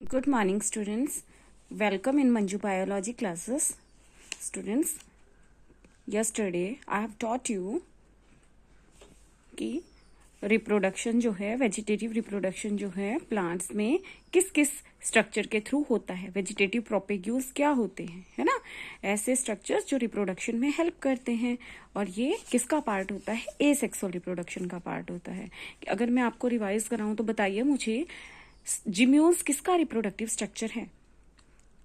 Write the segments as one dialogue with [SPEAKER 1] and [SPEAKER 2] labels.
[SPEAKER 1] Good morning, students. Welcome in Manju Biology classes. Students, yesterday I have taught you कि reproduction जो है, vegetative reproduction जो है plants में किस किस स्ट्रक्चर के थ्रू होता है, वेजिटेटिव प्रोपेग्यूल्स क्या होते हैं, है ना। ऐसे स्ट्रक्चर्स जो रिप्रोडक्शन में हेल्प करते हैं, और ये किसका पार्ट होता है, एसेक्सुअल रिप्रोडक्शन का पार्ट होता है। अगर मैं आपको रिवाइज कराऊं तो बताइए मुझे, जिम्यूल्स किसका रिप्रोडक्टिव स्ट्रक्चर है,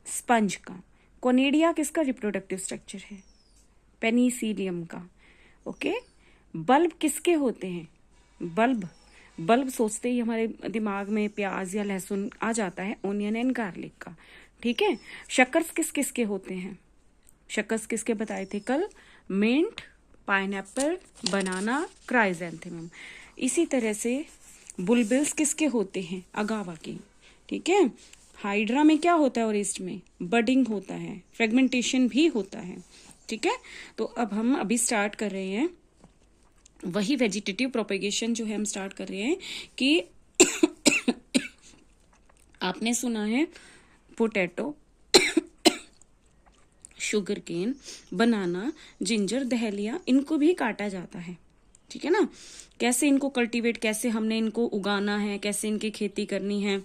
[SPEAKER 1] स्पंज का। कोनिडिया किसका रिप्रोडक्टिव स्ट्रक्चर है, पेनिसिलियम का। ओके, बल्ब किसके होते हैं, बल्ब सोचते ही हमारे दिमाग में प्याज या लहसुन आ जाता है, ओनियन एंड गार्लिक का। ठीक है, शक्कर्स किस किसके होते हैं, शक्कर्स किसके बताए थे कल, मिंट, पाइनएप्पल, बनाना, क्राइजेंथेमम। इसी तरह से बुलबिल्स किसके होते हैं, अगावा की। ठीक है, हाइड्रा में क्या होता है, और ईस्ट में बडिंग होता है, फ्रेगमेंटेशन भी होता है। ठीक है, तो अब हम अभी स्टार्ट कर रहे हैं वही वेजिटेटिव प्रोपेगेशन जो है हम स्टार्ट कर रहे हैं कि आपने सुना है पोटैटो, शुगर केन, बनाना, जिंजर, दहलिया, इनको भी काटा जाता है। ठीक है ना, कैसे इनको कल्टीवेट, कैसे हमने इनको उगाना है, कैसे इनकी खेती करनी है।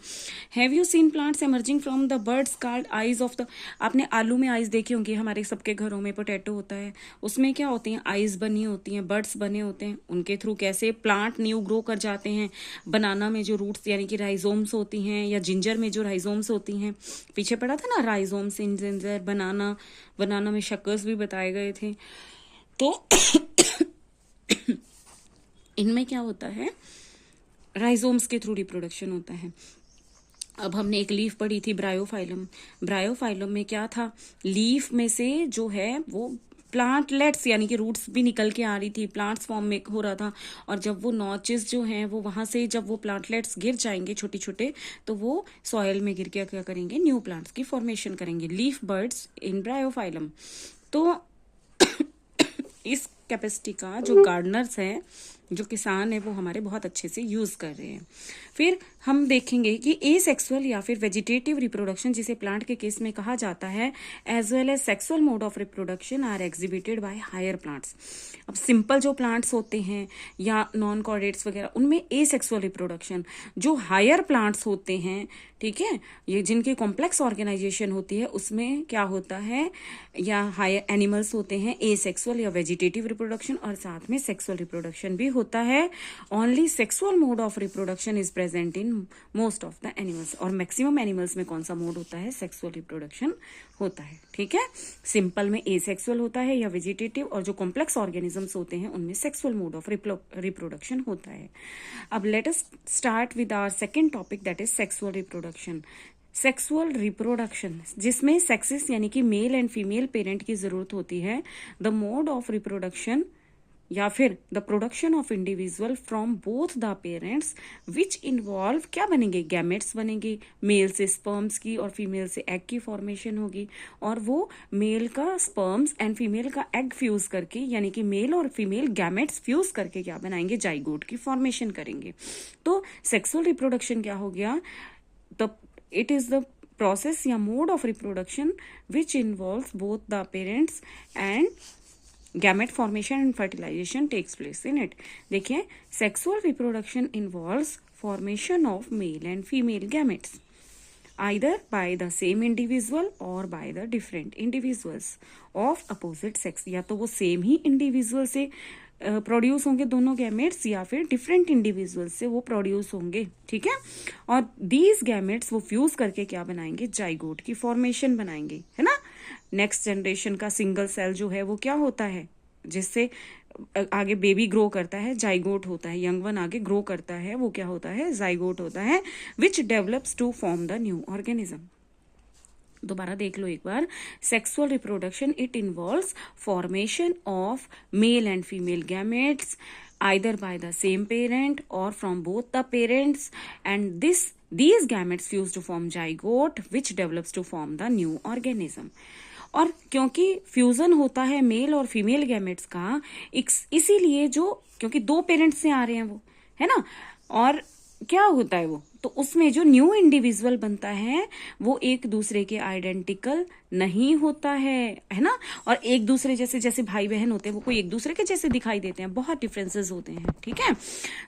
[SPEAKER 1] Have you seen plants emerging from the birds called eyes of the, आपने आलू में आईज देखी होंगी, हमारे सबके घरों में पोटैटो होता है, उसमें क्या होती हैं, आईज बनी होती हैं, बर्ड्स बने होते हैं, उनके थ्रू कैसे प्लांट न्यू ग्रो कर जाते हैं। बनाना में जो रूट्स यानी कि राइजोम्स होती हैं, या जिंजर में जो राइजोम्स होती हैं, पीछे पढ़ा था ना राइजोम्स इन जिंजर, बनाना में शक्कर्स भी बताए गए थे। तो इनमें क्या होता है, राइजोम्स के थ्रू रिप्रोडक्शन होता है। अब हमने एक लीफ पढ़ी थी, ब्रायोफाइलम में क्या था, लीफ में से जो है वो प्लांटलेट्स यानी कि रूट्स भी निकल के आ रही थी, प्लांट्स फॉर्म में हो रहा था। और जब वो नॉचेस जो हैं वो वहां से जब वो प्लांटलेट्स गिर जाएंगे छोटे छोटे, तो वो सॉइल में गिर के क्या करेंगे, न्यू प्लांट्स की फॉर्मेशन करेंगे, लीफ बर्ड्स इन ब्रायोफाइलम। तो इस कैपेसिटी का जो गार्डनर्स हैं, जो किसान है, वो हमारे बहुत अच्छे से यूज कर रहे हैं। फिर हम देखेंगे कि एसेक्सुअल या फिर वेजिटेटिव रिप्रोडक्शन, जिसे प्लांट के केस में कहा जाता है, as well as sexual mode of reproduction are exhibited by higher plants. अब सिंपल जो प्लांट्स होते हैं या नॉन कॉर्डेट्स वगैरह, उनमें एसेक्सुअल रिप्रोडक्शन। जो हायर प्लांट्स होते हैं, ठीक है, ये जिनकी कॉम्प्लेक्स ऑर्गेनाइजेशन होती है, उसमें क्या होता है, या हायर एनिमल्स होते हैं, एसेक्सुअल या वेजिटेटिव रिप्रोडक्शन, और साथ में सेक्सुअल रिप्रोडक्शन भी होता है। Only sexual mode of reproduction is present in most of the animals, और मैक्सिमम एनिमल्स में कौन सा मोड होता है, सेक्सुअल रिप्रोडक्शन होता है। ठीक है, सिंपल में एसेक्सुअल होता है या वेजिटेटिव, और जो कॉम्प्लेक्स ऑर्गेनिजम्स होते हैं उनमें सेक्सुअल मोड ऑफ रिप्रोडक्शन होता है। अब let us start with our second topic, that is sexual reproduction. Sexual reproduction जिसमें सेक्सेस यानी कि मेल एंड फीमेल पेरेंट की जरूरत होती है, द मोड ऑफ रिप्रोडक्शन या फिर the production of individual from both the parents which involve, क्या बनेंगे, गैमेट्स बनेंगे, मेल से स्पर्म्स की और फीमेल से एग की फॉर्मेशन होगी, और वो मेल का स्पर्म्स एंड फीमेल का एग फ्यूज करके, यानी कि मेल और फीमेल गैमेट्स फ्यूज करके क्या बनाएंगे, जाइगोट की फॉर्मेशन करेंगे। तो सेक्सुअल रिप्रोडक्शन क्या हो गया, it is the process या mode of reproduction which involves both the parents and gamete formation and fertilization takes place in it. देखिए, sexual reproduction involves formation of male and female gametes either by the same individual or by the different individuals of opposite sex। या तो वो same ही individual से produce होंगे दोनों gametes, या फिर different individual से वो प्रोड्यूस होंगे। ठीक है, और दीज गैमेट्स वो फ्यूज करके क्या बनाएंगे, जाइगोट की फॉर्मेशन बनाएंगे, है ना। नेक्स्ट जनरेशन का सिंगल सेल जो है वो क्या होता है, जिससे आगे बेबी ग्रो करता है, जाइगोट होता है, यंग वन आगे ग्रो करता है, वो क्या होता है, जाइगोट होता है, which develops to form the new organism. दोबारा देख लो एक बार, sexual reproduction it involves formation of male and female gametes either by the same parent or from both the parents, and these gametes fuse to form zygote which develops to form the new organism। और क्योंकि fusion होता है mail और female gametes का, इसीलिए जो, क्योंकि दो पेरेंट्स से आ रहे हैं वो, है ना, और क्या होता है वो, तो उसमें जो न्यू इंडिविजुअल बनता है वो एक दूसरे के आइडेंटिकल नहीं होता है ना। और एक दूसरे जैसे, जैसे भाई बहन होते हैं वो कोई एक दूसरे के जैसे दिखाई देते हैं, बहुत डिफरेंसेस होते हैं, ठीक है।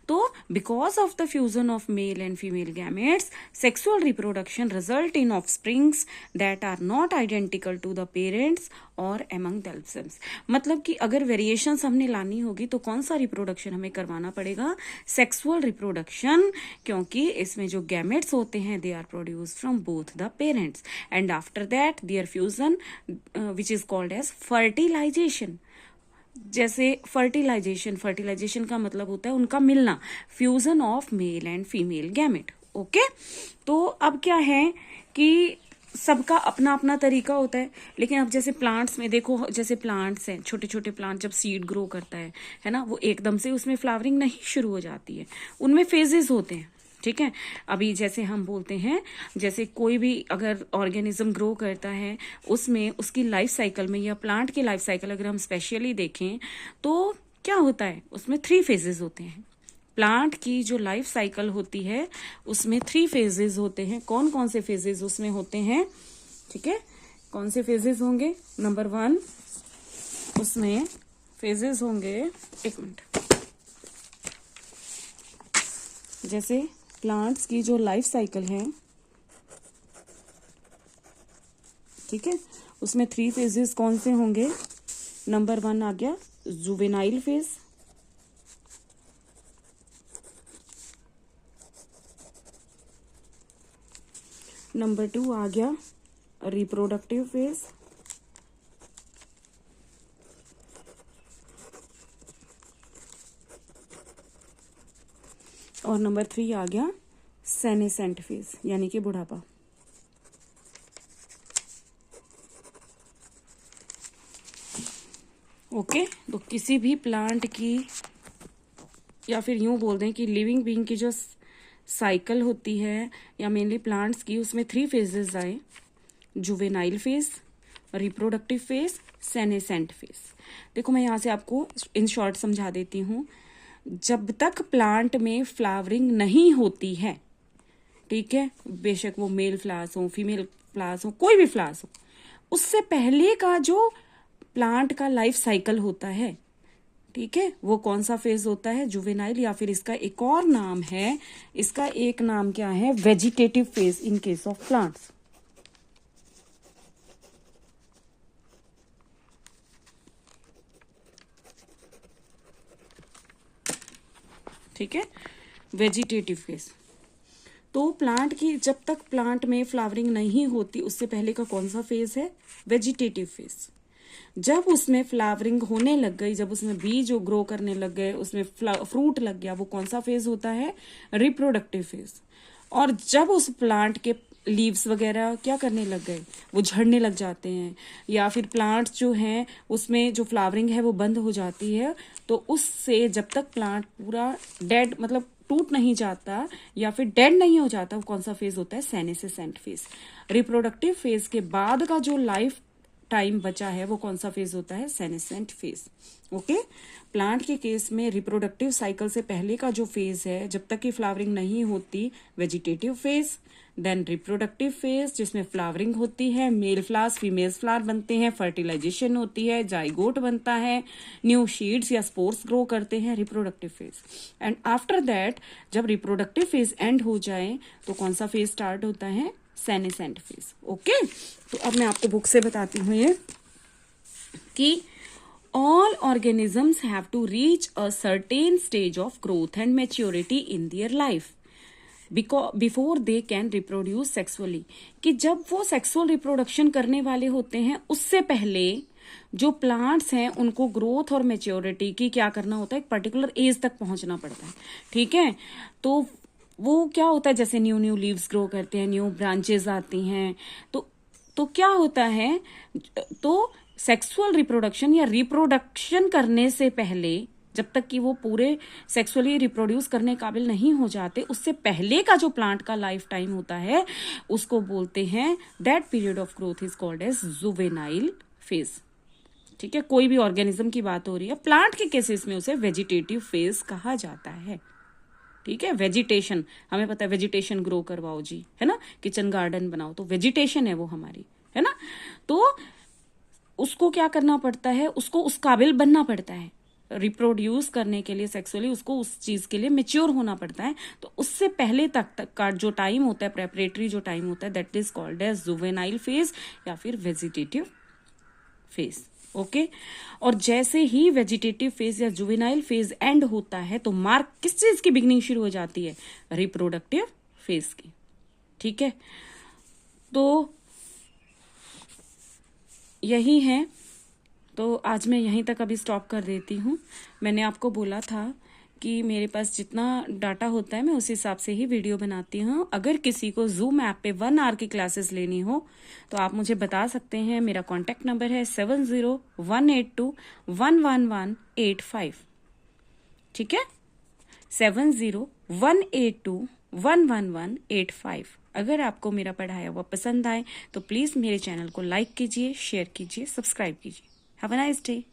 [SPEAKER 1] तो because of the fusion of male and female gametes, sexual reproduction result in offsprings that are not identical to the parents और एमंग देमसेल्व्स। मतलब कि अगर वेरिएशंस हमने लानी होगी तो कौन सा रिप्रोडक्शन हमें करवाना पड़ेगा? सेक्सुअल रिप्रोडक्शन, क्योंकि इसमें जो गैमेट्स होते हैं they are produced from both the parents and after that their fusion which is called as fertilisation. जैसे फर्टिलाइजेशन का मतलब होता है उनका मिलना, fusion of male and female gamete. Okay, तो अब क्या है कि सबका अपना अपना तरीका होता है। लेकिन अब जैसे प्लांट्स में देखो, जैसे प्लांट्स हैं, छोटे छोटे प्लांट जब सीड ग्रो करता है ना, वो एकदम से उसमें फ्लावरिंग नहीं शुरू हो जाती है, उनमें फेजेस होते हैं, ठीक है। अभी जैसे हम बोलते हैं, जैसे कोई भी अगर ऑर्गेनिज्म ग्रो करता है उसमें उसकी लाइफ साइकिल में, या प्लांट की लाइफ साइकिल अगर हम स्पेशली देखें तो क्या होता है, उसमें 3 फेजेस होते हैं। प्लांट की जो लाइफ साइकिल होती है उसमें 3 फेजेस होते हैं। कौन कौन से फेजेस उसमें होते हैं, ठीक है, कौन से फेजेस होंगे? नंबर 1 उसमें फेजेस होंगे, एक मिनट, जैसे प्लांट्स की जो लाइफ साइकिल है, ठीक है, उसमें 3 फेजेस कौन से होंगे? नंबर 1 आ गया जुवेनाइल फेज, नंबर 2 आ गया रिप्रोडक्टिव फेज, और नंबर 3 आ गया सेनेसेंट फेज, यानी कि बुढ़ापा। ओके, तो किसी भी प्लांट की, या फिर यूं बोल दें कि लिविंग बीइंग की जो साइकिल होती है, या मेनली प्लांट्स की, उसमें 3 फेजेस आए, juvenile phase, reproductive phase, senescent phase. देखो मैं यहाँ से आपको इन शॉर्ट समझा देती हूँ। जब तक प्लांट में फ्लावरिंग नहीं होती है, ठीक है, बेशक वो मेल फ्लावर्स हो, फीमेल फ्लावर्स हो, कोई भी फ्लावर्स हो, उससे पहले का जो प्लांट का लाइफ साइकिल होता है, ठीक है, वो कौन सा फेज होता है? जुवेनाइल, या फिर इसका एक और नाम है, इसका एक नाम क्या है? Vegetative phase in case of plants. ठीक है, वेजिटेटिव फेज। तो प्लांट की, जब तक प्लांट में फ्लावरिंग नहीं होती उससे पहले का कौन सा फेज है? Vegetative phase. जब उसमें फ्लावरिंग होने लग गई, जब उसमें बीज जो ग्रो करने लग गए, उसमें फ्रूट लग गया, वो कौन सा फेज होता है? Reproductive phase. और जब उस प्लांट के लीव्स वगैरह क्या करने लग गए, वो झड़ने लग जाते हैं, या फिर प्लांट जो हैं उसमें जो फ्लावरिंग है वो बंद हो जाती है, तो उससे जब तक प्लांट पूरा डेड, मतलब टूट नहीं जाता या फिर डेड नहीं हो जाता, वो कौन सा फेज होता है? Senescent phase. रिप्रोडक्टिव फेज के बाद का जो लाइफ टाइम बचा है वो कौन सा फेज होता है? Senescent phase. ओके, प्लांट के केस में रिप्रोडक्टिव साइकिल से पहले का जो फेज है, जब तक कि फ्लावरिंग नहीं होती, vegetative phase, then reproductive phase जिसमें फ्लावरिंग होती है, मेल फ्लावर्स फीमेल फ्लावर बनते हैं, फर्टिलाइजेशन होती है, जाइगोट बनता है, न्यू शीड्स या स्पोर्स ग्रो करते हैं, reproductive phase. And after that जब रिप्रोडक्टिव फेज एंड हो जाए तो कौन सा फेज स्टार्ट होता है? Senescent phase. ओके, तो अब मैं आपको बुक से बताती हूँ ये कि all organisms have to reach a certain stage of growth and maturity in their life before they can reproduce sexually। कि जब वो सेक्सुअल रिप्रोडक्शन करने वाले होते हैं उससे पहले जो प्लांट्स हैं उनको ग्रोथ और मेच्योरिटी की क्या करना होता है? एक पर्टिकुलर एज तक पहुंचना पड़ता है, ठीक है। तो वो क्या होता है, जैसे न्यू न्यू लीव्स ग्रो करते हैं, न्यू ब्रांचेस आती हैं, तो क्या होता है, तो सेक्सुअल रिप्रोडक्शन या रिप्रोडक्शन करने से पहले, जब तक कि वो पूरे सेक्सुअली रिप्रोड्यूस करने काबिल नहीं हो जाते, उससे पहले का जो प्लांट का लाइफ टाइम होता है उसको बोलते हैं, that period of growth is called as juvenile phase. ठीक है, कोई भी ऑर्गेनिज्म की बात हो रही है, प्लांट के केसेस में उसे वेजिटेटिव फेज कहा जाता है। ठीक है। वेजिटेशन, हमें पता है वेजिटेशन ग्रो करवाओ जी, है ना, किचन गार्डन बनाओ, तो वेजिटेशन है वो हमारी, है ना। तो उसको क्या करना पड़ता है, उसको उस काबिल बनना पड़ता है रिप्रोड्यूस करने के लिए सेक्सुअली, उसको उस चीज के लिए मेच्योर होना पड़ता है। तो उससे पहले तक का जो टाइम होता है, प्रेपरेटरी जो टाइम होता है, that is called as juvenile phase या फिर वेजिटेटिव फेज। ओके। और जैसे ही वेजिटेटिव फेज या जुवेनाइल फेज एंड होता है तो मार्क किस चीज की बिगनिंग शुरू हो जाती है, रिप्रोडक्टिव फेज की। ठीक है, तो यही है। तो आज मैं यहीं तक अभी स्टॉप कर देती हूँ। मैंने आपको बोला था कि मेरे पास जितना डाटा होता है मैं उस हिसाब से ही वीडियो बनाती हूँ। अगर किसी को जूम ऐप पे 1 आवर की क्लासेस लेनी हो तो आप मुझे बता सकते हैं। मेरा कॉन्टैक्ट नंबर है 7018211185। ठीक है, 7018211185। अगर आपको मेरा पढ़ाया हुआ पसंद आए तो प्लीज मेरे चैनल को लाइक कीजिए, शेयर कीजिए, सब्सक्राइब कीजिए। Have a nice day.